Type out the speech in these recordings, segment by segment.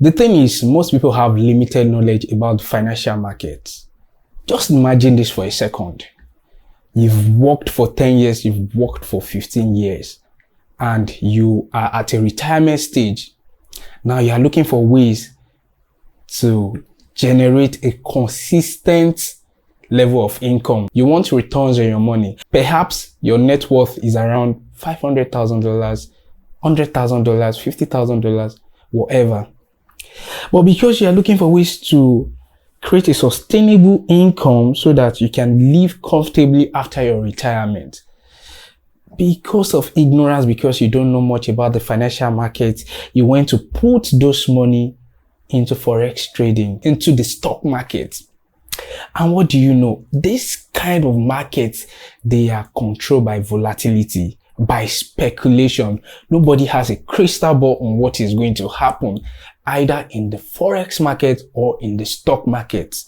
The thing is, most people have limited knowledge about financial markets. Just imagine this for a second. You've worked for 10 years, you've worked for 15 years, and you are at a retirement stage. Now you are looking for ways to generate a consistent level of income. You want returns on your money. Perhaps your net worth is around $500,000, $100,000, $50,000, whatever. But because you are looking for ways to create a sustainable income so that you can live comfortably after your retirement, because of ignorance, because you don't know much about the financial market, you want to put those money into forex trading, into the stock market. And what do you know? This kind of markets, they are controlled by volatility, by speculation. Nobody has a crystal ball on what is going to happen, either in the forex market or in the stock market.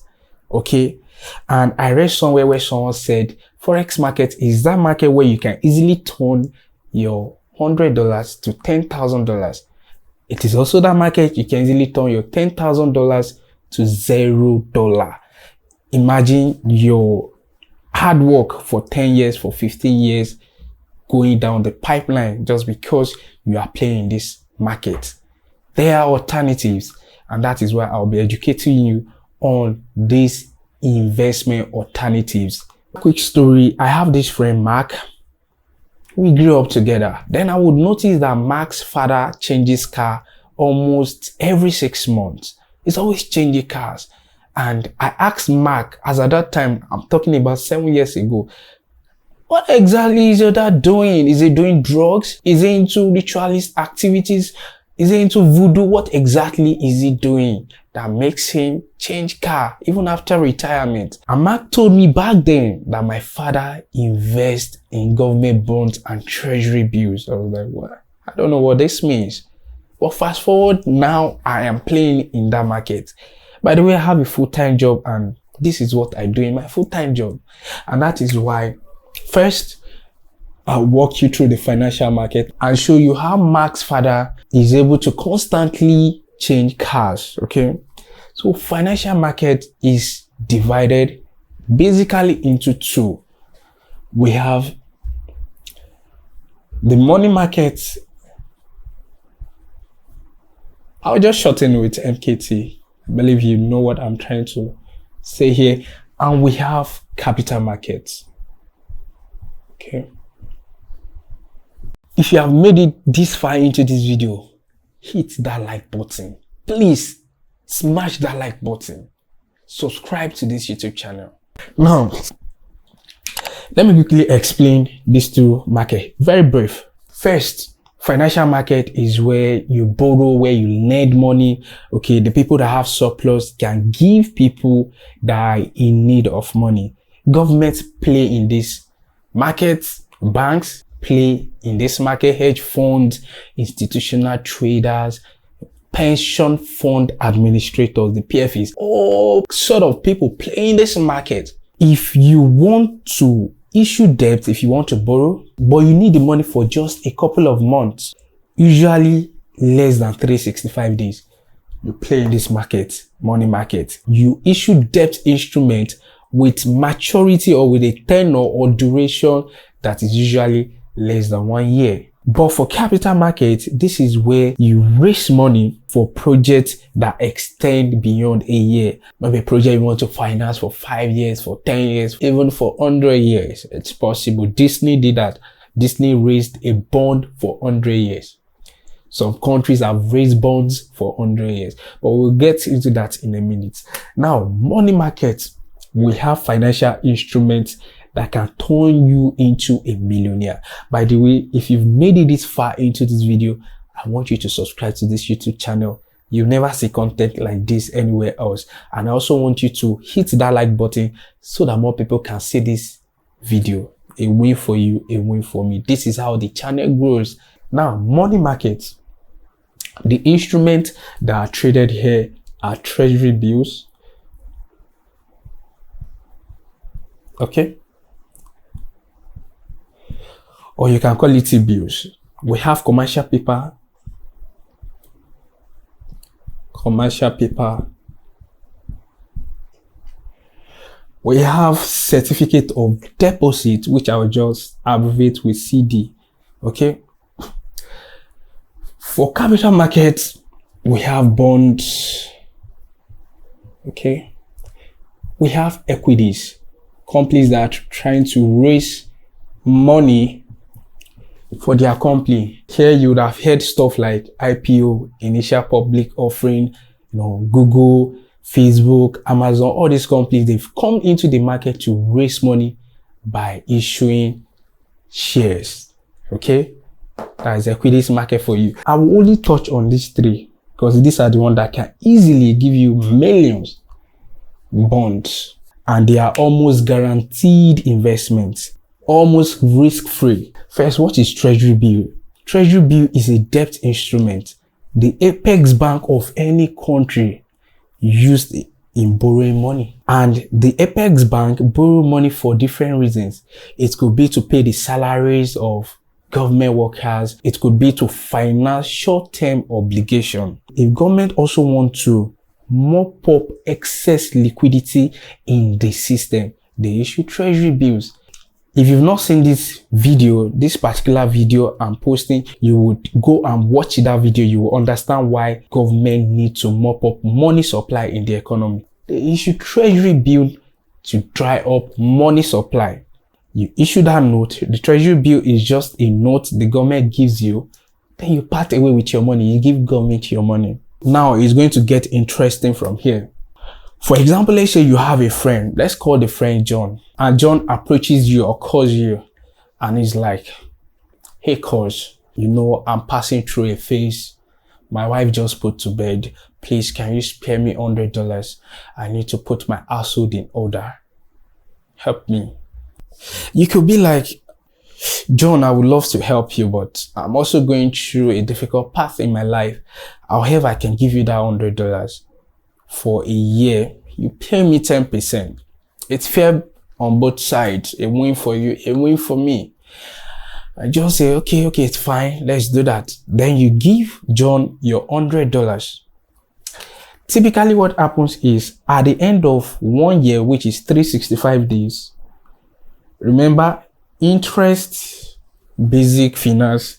Okay? And I read somewhere where someone said, forex market is that market where you can easily turn your $100 to $10,000. It is also that market you can easily turn your $10,000 to $0. Imagine your hard work for 10 years, for 15 years, going down the pipeline just because you are playing this market. There are alternatives, and that is why I'll be educating you on these investment alternatives. Quick story, I have this friend Mark. We grew up together. Then I would notice that Mark's father changes car almost every 6 months. He's always changing cars. And I asked Mark, as at that time, I'm talking about 7 years ago, what exactly is your dad doing? Is he doing drugs? Is he into ritualist activities? Is he into voodoo? What exactly is he doing that makes him change car even after retirement? And Mark told me back then that my father invests in government bonds and treasury bills. I was like, what? I don't know what this means. But fast forward, now I am playing in that market. By the way, I have a full-time job, and this is what I do in my full-time job. And that is why, first, I'll walk you through the financial market and show you how Mark's father is able to constantly change cars, okay? So financial market is divided basically into two. We have the money market. I'll just shorten with MKT. I believe you know what I'm trying to say here. And we have capital markets. Okay. If you have made it this far into this video, hit that like button. Please smash that like button. Subscribe to this YouTube channel. Now, let me quickly explain these two markets. Very brief. First, financial market is where you borrow, where you lend money. Okay, the people that have surplus can give people that are in need of money. Governments play in this market. Banks play in this market. Hedge funds, institutional traders, pension fund administrators, the PFEs, all sort of people play in this market. If you want to issue debt, if you want to borrow, but you need the money for just a couple of months, usually less than 365 days, you play in this market, money market. You issue debt instrument with maturity or with a tenor or duration that is usually less than 1 year. But for capital market, this is where you raise money for projects that extend beyond a year. Maybe a project you want to finance for 5 years, for 10 years, even for 100 years. It's possible. Disney did that. Disney raised a bond for 100 years. Some countries have raised bonds for 100 years. But we'll get into that in a minute. Now, money markets, we have financial instruments that can turn you into a millionaire. By the way, if you've made it this far into this video, I want you to subscribe to this YouTube channel. You'll never see content like this anywhere else. And I also want you to hit that like button so that more people can see this video. A win for you, a win for me. This is how the channel grows. Now, money markets. The instruments that are traded here are treasury bills. Okay? Or you can call it T-bills. We have commercial paper, commercial paper. We have certificate of deposit, which I will just abbreviate with CD. Okay. For capital markets, we have bonds. Okay. We have equities, companies that are trying to raise money for their company. Here you would have heard stuff like IPO, initial public offering, Google, Facebook, Amazon, all these companies, they've come into the market to raise money by issuing shares. Okay, that is equities market for you. I will only touch on these three because these are the ones that can easily give you millions. Bonds, and they are almost guaranteed investments, almost risk-free. First, what is Treasury Bill? Treasury Bill is a debt instrument, the apex bank of any country used in borrowing money. And the apex bank borrow money for different reasons. It could be to pay the salaries of government workers. It could be to finance short-term obligation. If government also want to mop up excess liquidity in the system, they issue treasury bills. If you've not seen this particular video I'm posting, you would go and watch that video. You will understand why government need to mop up money supply in the economy. They issue treasury bill to dry up money supply. You issue that note. The treasury bill is just a note the government gives you. Then you part away with your money. You give government your money. Now it's going to get interesting from here. For example, let's say you have a friend. Let's call the friend John. And John approaches you or calls you and he's like, hey, cuz, I'm passing through a phase. My wife just put to bed. Please, can you spare me $100? I need to put my household in order. Help me. You could be like, John, I would love to help you, but I'm also going through a difficult path in my life. However, I can give you that $100 for a year. You pay me 10%. It's fair on both sides. A win for you, a win for me. I just say, okay, it's fine. Let's do that. Then you give John your $100. Typically what happens is at the end of 1 year, which is 365 days, remember, interest, basic finance,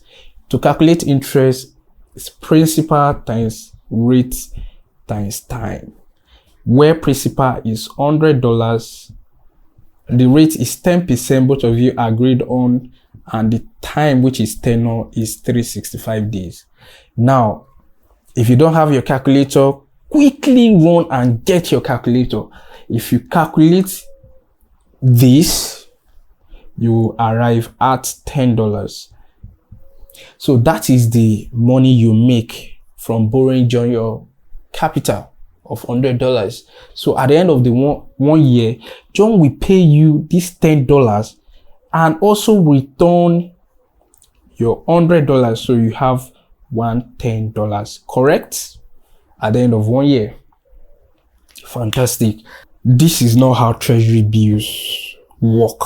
to calculate interest is principal times rate times time. Where principal is $100, the rate is 10%, both of you agreed on, and the time, which is tenor, is 365 days. Now, if you don't have your calculator, quickly run and get your calculator. If you calculate this, you arrive at $10. So that is the money you make from borrowing John your capital of $100. So at the end of the one year, John will pay you this $10 and also return your $100. So you have $110, correct? At the end of 1 year. Fantastic. This is not how treasury bills work.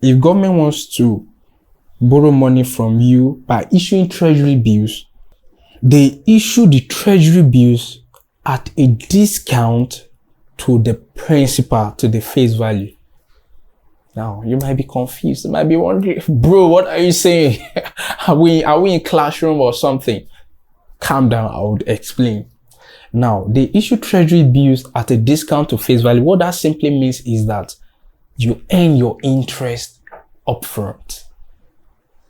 If government wants to borrow money from you by issuing treasury bills, they issue the treasury bills at a discount to the principal, to the face value. Now, you might be confused. You might be wondering, bro, what are you saying? Are we in classroom or something? Calm down, I would explain. Now, they issue treasury bills at a discount to face value. What that simply means is that you earn your interest upfront.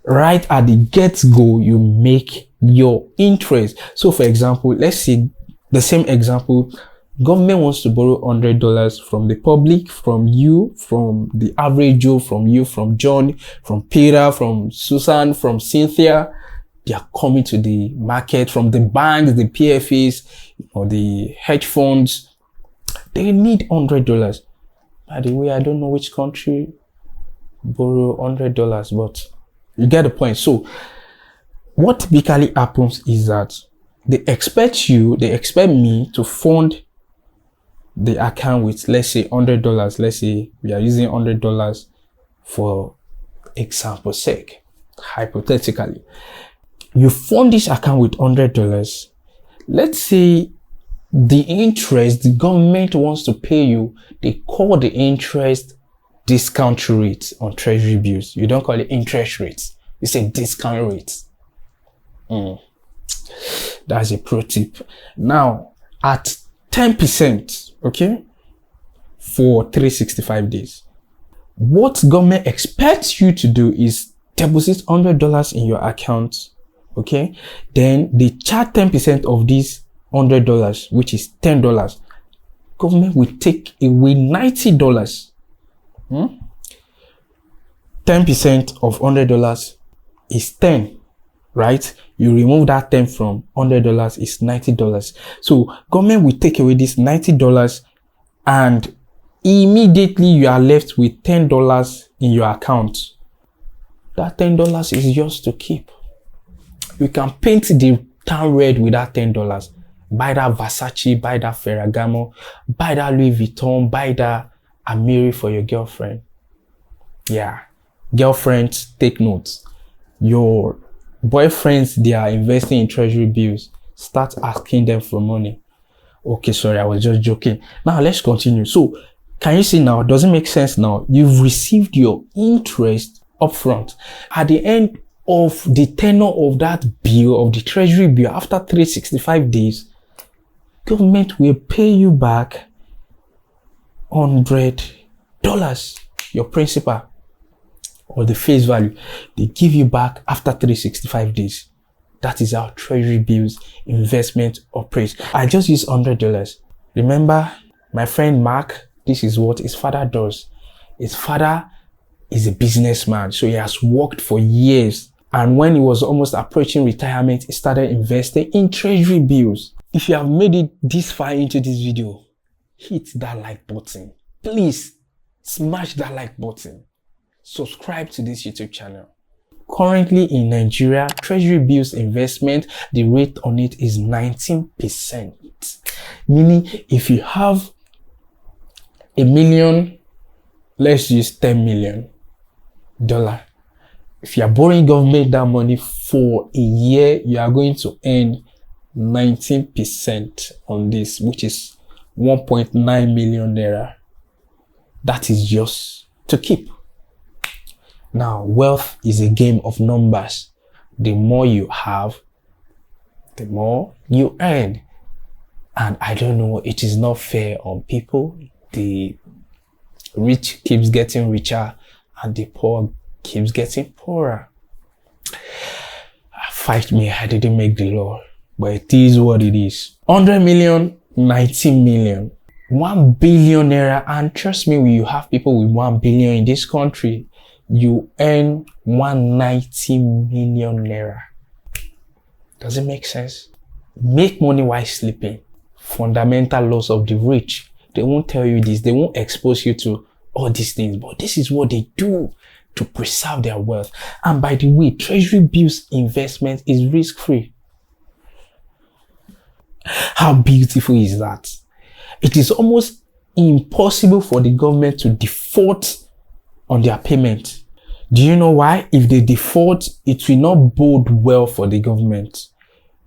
Right at the get-go, you make your interest. So, for example, let's see the same example. Government wants to borrow $100 from the public, from you, from the average Joe, from you, from John, from Peter, from Susan, from Cynthia. They are coming to the market, from the banks, the PFAs, or the hedge funds. They need $100. By the way, I don't know which country borrow $100, but you get the point. So what typically happens is that they expect me to fund the account with, let's say, $100. Let's say we are using $100 for example sake, hypothetically. You fund this account with $100. Let's say The interest the government wants to pay you, they call the interest discount rate on treasury bills. You don't call it interest rates. You say discount rates. That's a pro tip. Now, at 10%, okay, for 365 days, what government expects you to do is deposit $100 in your account, okay? Then they charge 10% of this $100, which is $10. Government will take away $90. 10% of $100 is 10, right? You remove that 10 from $100 is $90. So government will take away this $90 and immediately you are left with $10 in your account. That $10 is yours to keep. You can paint the town red with that $10. Buy that Versace, buy that Ferragamo, buy that Louis Vuitton, buy that Amiri for your girlfriend. Yeah, girlfriends, take notes. Your boyfriends, they are investing in treasury bills. Start asking them for money. Okay, sorry, I was just joking. Now let's continue. So can you see now? Does it make sense now? You've received your interest upfront. At the end of the tenure of that bill, of the treasury bill, after 365 days, government will pay you back $100, your principal, or the face value. They give you back after 365 days. That is how treasury bills investment operates. I just use $100. Remember, my friend Mark, this is what his father does. His father is a businessman, so he has worked for years. And when he was almost approaching retirement, he started investing in treasury bills. If you have made it this far into this video, hit that like button. Please smash that like button. Subscribe to this YouTube channel. Currently in Nigeria, treasury bills investment, the rate on it is 19%. Meaning if you have $1 million, let's use $10 million. If you are borrowing government that money for a year, you are going to earn 19% on this, which is 1.9 million naira. That is yours to keep. Now, wealth is a game of numbers. The more you have, the more you earn. And I don't know, it is not fair on people. The rich keeps getting richer and the poor keeps getting poorer. Fight me, I didn't make the law, but it is what it is. 100 million, 19 million, 1 billion naira, and trust me, when you have people with 1 billion in this country, you earn 190 million naira. Does it make sense? Make money while sleeping. Fundamental laws of the rich. They won't tell you this. They won't expose you to all these things, but this is what they do to preserve their wealth. And by the way, treasury bills investment is risk-free. How beautiful is that? It is almost impossible for the government to default on their payment. Do you know why? If they default, it will not bode well for the government.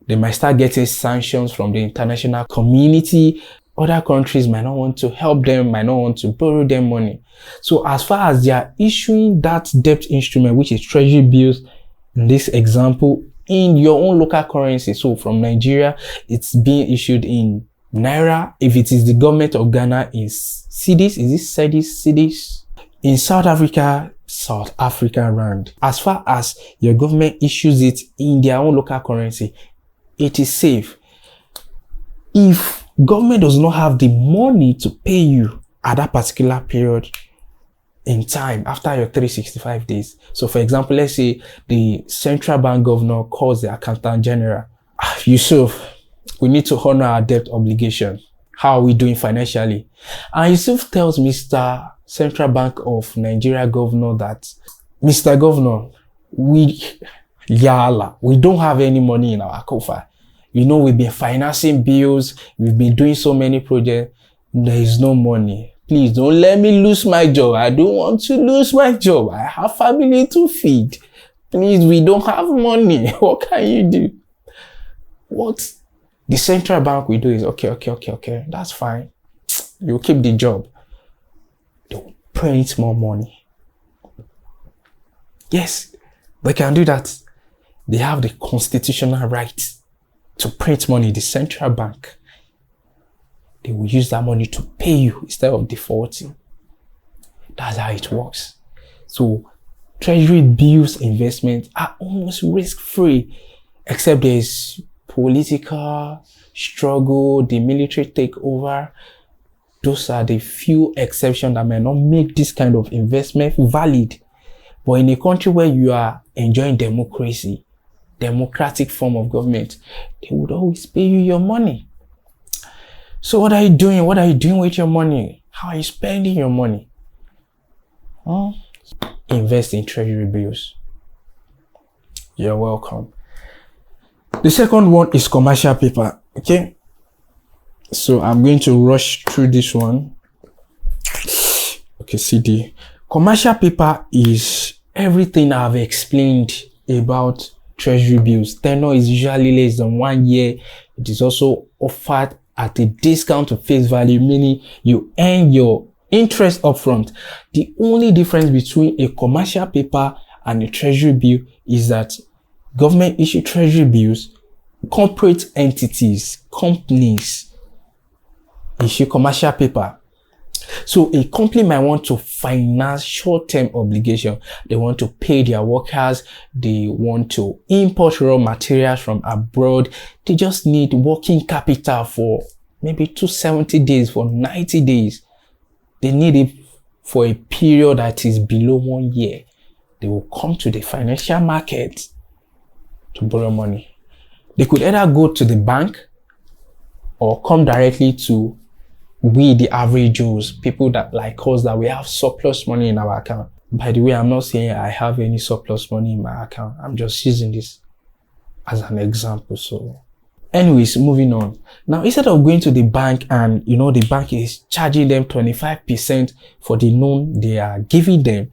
They might start getting sanctions from the international community. Other countries might not want to help them, might not want to borrow them money. So as far as they are issuing that debt instrument, which is treasury bills, in this example, in your own local currency. So from Nigeria, it's being issued in Naira. If it is the government of Ghana, in cedis, is it cedis? In South Africa, South African rand. As far as your government issues it in their own local currency, it is safe. If government does not have the money to pay you at that particular period in time after your 365 days. So for example, let's say the central bank governor calls the accountant general. Yusuf, we need to honor our debt obligation. How are we doing financially? And Yusuf tells Mr. Central Bank of Nigeria governor that, Mr. Governor, we don't have any money in our coffers. You know, we've been financing bills. We've been doing so many projects. There is no money. Please don't let me lose my job. I don't want to lose my job. I have family to feed. Please, we don't have money. What can you do? What The central bank will do is, okay, that's fine. You'll keep the job. They'll print more money. Yes, they can do that. They have the constitutional right to print money, the central bank. They will use that money to pay you instead of defaulting. That's how it works. So Treasury bills investments are almost risk-free, except there's political struggle, the military takeover. Those are the few exceptions that may not make this kind of investment valid. But in a country where you are enjoying democracy, democratic form of government, they would always pay you your money. So what are you doing? What are you doing with your money? How are you spending your money? Invest in treasury bills. You're welcome. The second one is commercial paper. Okay. So I'm going to rush through this one. Okay, CD. Commercial paper is everything I've explained about treasury bills. Tenor is usually less than 1 year. It is also offered at a discount to face value, meaning you earn your interest upfront. The only difference between a commercial paper and a treasury bill is that government issue treasury bills, corporate entities, companies issue commercial paper. So a company might want to finance short-term obligation. They want to pay their workers. They want to import raw materials from abroad. They just need working capital for maybe 270 days, for 90 days. They need it for a period that is below 1 year. They will come to the financial market to borrow money. They could either go to the bank or come directly to we, the average Joes, people that like us, that we have surplus money in our account. By the way, I'm not saying I have any surplus money in my account. I'm just using this as an example. So anyways, moving on. Now, instead of going to the bank and, the bank is charging them 25% for the loan they are giving them,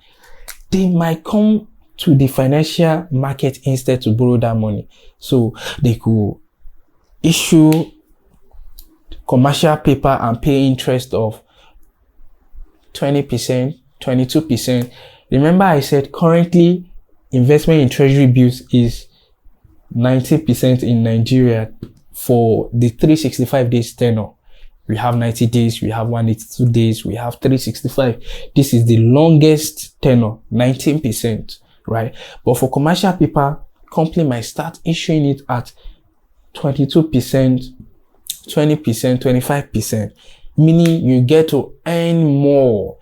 they might come to the financial market instead to borrow that money. So they could issue commercial paper and pay interest of 20%, 22%. Remember I said currently investment in treasury bills is 90% in Nigeria for the 365 days tenor. We have 90 days, we have 182 days, we have 365. This is the longest tenor, 19%, right? But for commercial paper, company might start issuing it at 22%, 20%, 25%, meaning you get to earn more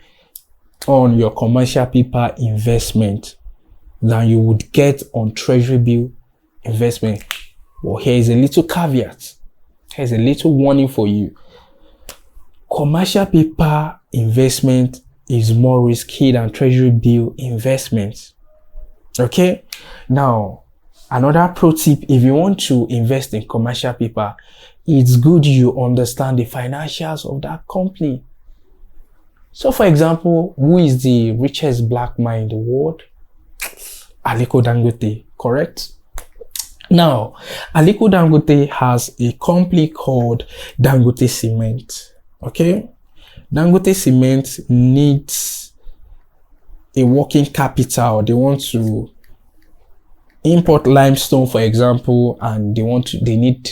on your commercial paper investment than you would get on treasury bill investment. Well, here is a little caveat. Here's a little warning for you. Commercial paper investment is more risky than treasury bill investment. Okay? Now, another pro tip, if you want to invest in commercial paper, it's good you understand the financials of that company. So, for example, who is the richest black man in the world? Aliko Dangote, correct? Now, Aliko Dangote has a company called Dangote Cement. Okay? Dangote Cement needs a working capital. They want to import limestone, for example, and they need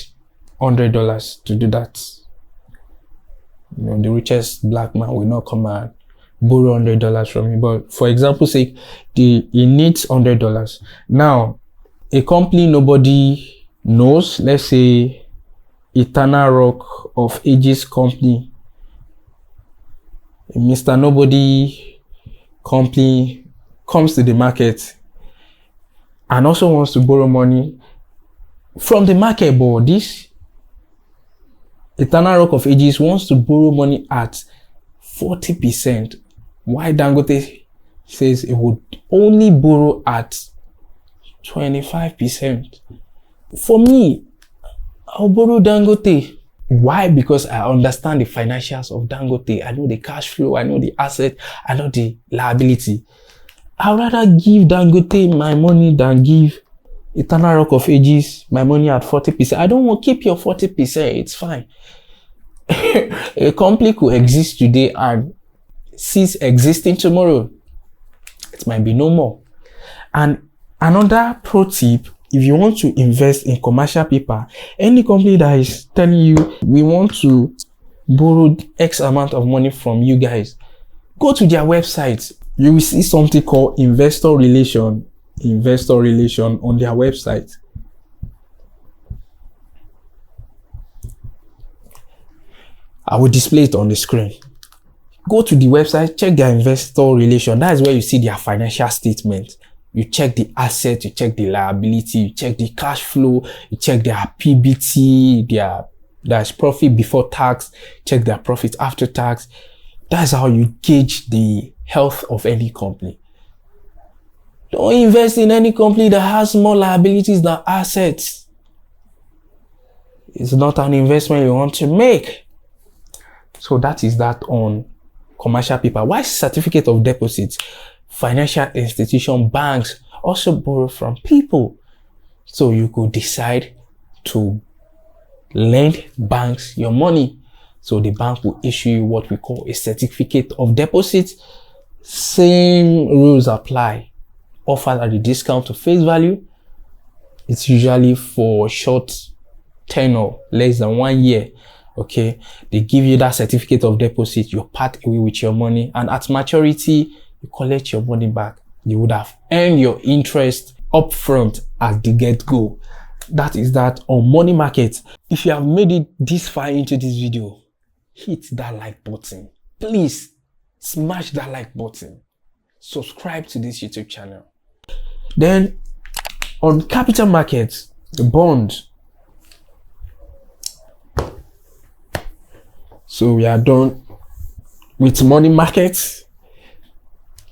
$100 to do that. The richest black man will not come and borrow $100 from you. But for example's sake, he needs $100. Now, a company nobody knows, let's say Eternal Rock of Ages company, Mr. Nobody company comes to the market and also wants to borrow money from the market, but this Eternal Rock of Ages wants to borrow money at 40%. Why Dangote says it would only borrow at 25%. For me, I'll borrow Dangote. Why? Because I understand the financials of Dangote. I know the cash flow, I know the asset, I know the liability. I'd rather give Dangote my money than give Eternal Rock of Ages, my money at 40%. I don't want, keep your 40%, it's fine. A company could exist today and cease existing tomorrow. It might be no more. And another pro tip, if you want to invest in commercial paper, any company that is telling you, we want to borrow X amount of money from you guys, go to their website. You will see something called investor relation on their website. I will display it on the screen. Go to the website, check their investor relation. That is where you see their financial statement. You check the asset, you check the liability, you check the cash flow, you check their PBT, there's profit before tax, check their profit after tax. That's how you gauge the health of any company. Don't invest in any company that has more liabilities than assets. It's not an investment you want to make. So that is that on commercial paper. Why certificate of deposits? Financial institution, banks also borrow from people. So you could decide to lend banks your money. So the bank will issue you what we call a certificate of deposit. Same rules apply. Offered at a discount to face value. It's usually for short tenure, less than 1 year. Okay, they give you that certificate of deposit, you part away with your money, and at maturity, you collect your money back. You would have earned your interest upfront at the get-go. That is that on money market. If you have made it this far into this video, hit that like button. Please smash that like button. Subscribe to this YouTube channel. Then on capital markets, the bonds. So we are done with money markets.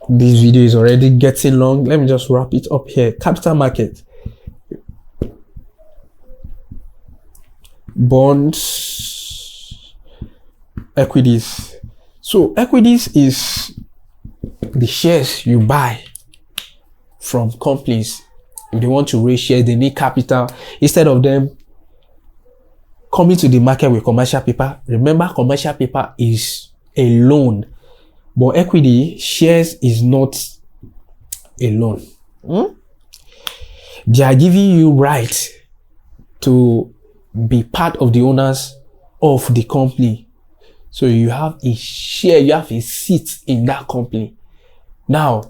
This video is already getting long. Let me just wrap it up here. Capital market. Bonds. Equities. So equities is the shares you buy from companies. If they want to raise shares, they need capital. Instead of them coming to the market with commercial paper. Remember, commercial paper is a loan, but equity shares is not a loan. They are giving you right to be part of the owners of the company. So you have a share, you have a seat in that company. Now,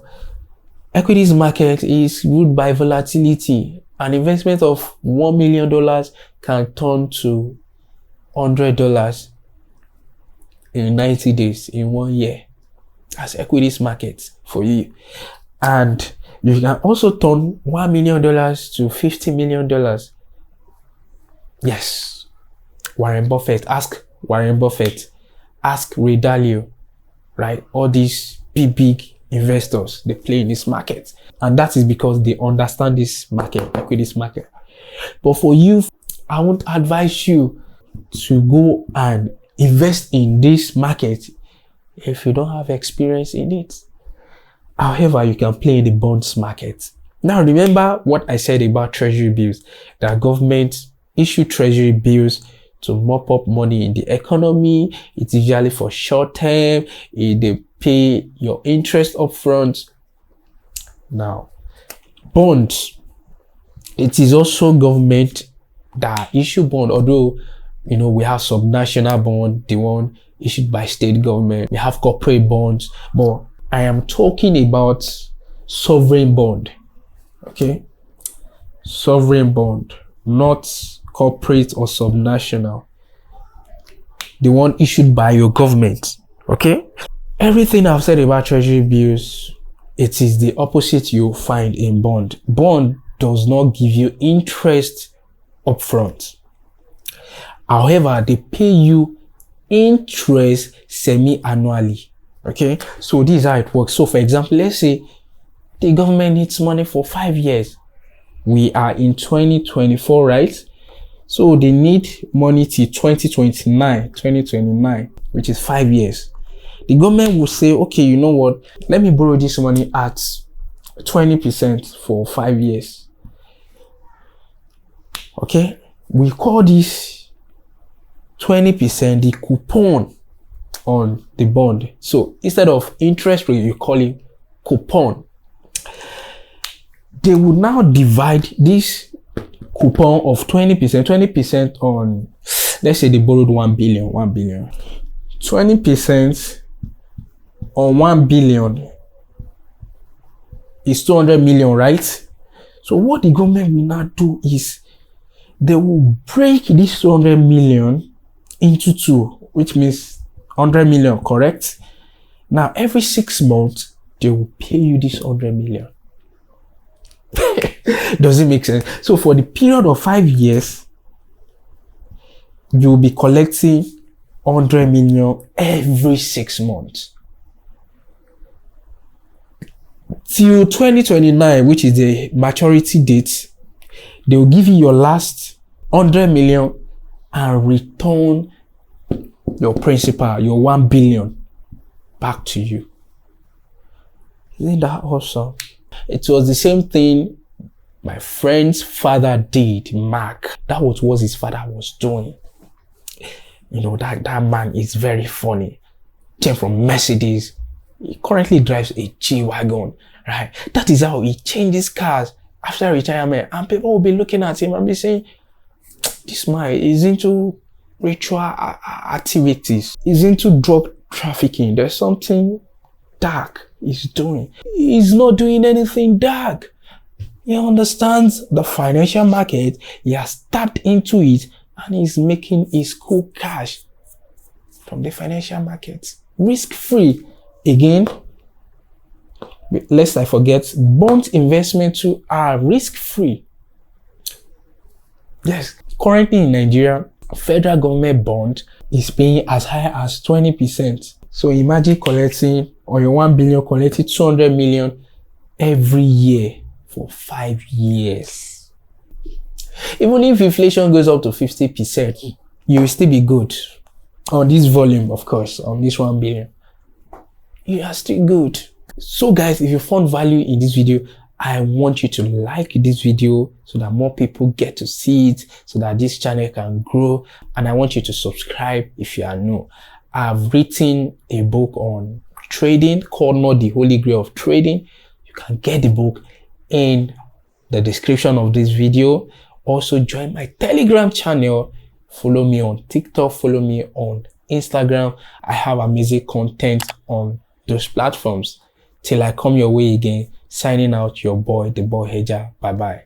equities market is ruled by volatility. An investment of $1 million can turn to $100 in 90 days, in 1 year. That's equities market for you. And you can also turn $1 million to $50 million. Yes. Warren Buffett. Ask Warren Buffett. Ask Ray Dalio. Right? All these big investors, they play in this market. And that is because they understand this market, equities market. But for you, I won't advise you to go and invest in this market if you don't have experience in it. However, you can play in the bonds market. Now, remember what I said about treasury bills, that government issue treasury bills to mop up money in the economy. It's usually for short term. They pay your interest upfront. Now, bonds, it is also government that issue bond, although we have subnational bond, the one issued by state government. We have corporate bonds, but I am talking about sovereign bond. Okay, sovereign bond, not corporate or subnational. The one issued by your government. Okay, everything I've said about treasury bills, it is the opposite you find in bond. Bond does not give you interest upfront. However, they pay you interest semi-annually. Okay, so this is how it works. So for example, let's say the government needs money for 5 years. We are in 2024, right? So they need money till 2029, which is 5 years. The government will say, okay, you know what? Let me borrow this money at 20% for 5 years. Okay, we call this 20% the coupon on the bond. So instead of interest rate, you call it coupon. They will now divide this coupon of 20% on, let's say they borrowed 1 billion. 20% on 1 billion is 200 million, right? So what the government will now do is they will break this 200 million into two, which means 100 million, correct? Now, every 6 months, they will pay you this 100 million. Does it make sense? So for the period of 5 years, you'll be collecting 100 million every 6 months. Till 2029, which is the maturity date, they will give you your last 100 million and return your principal, your 1 billion, back to you. Isn't that awesome? It was the same thing my friend's father did, Mark. That was what his father was doing. You know, that man is very funny. Came from Mercedes. He currently drives a G-Wagon, right? That is how he changes cars after retirement. And people will be looking at him and be saying, this man is into ritual activities. He's into drug trafficking. There's something dark he's doing. He's not doing anything dark. He understands the financial market. He has tapped into it and he's making his cool cash from the financial market. Risk-free. Again, lest I forget, bond investment too are risk-free. Yes, currently in Nigeria, federal government bond is paying as high as 20%. So imagine collecting, or your 1 billion collecting 200 million every year for 5 years. Even if inflation goes up to 50%, you will still be good. On this volume, of course, on this 1 billion. You are still good. So guys, if you found value in this video, I want you to like this video so that more people get to see it, so that this channel can grow. And I want you to subscribe if you are new. I've written a book on trading called Not the Holy Grail of Trading. You can get the book in the description of this video. Also join my Telegram channel. Follow me on TikTok. Follow me on Instagram. I have amazing content on those platforms. Till I come your way again, signing out, your boy, the boy Hedger. Bye bye.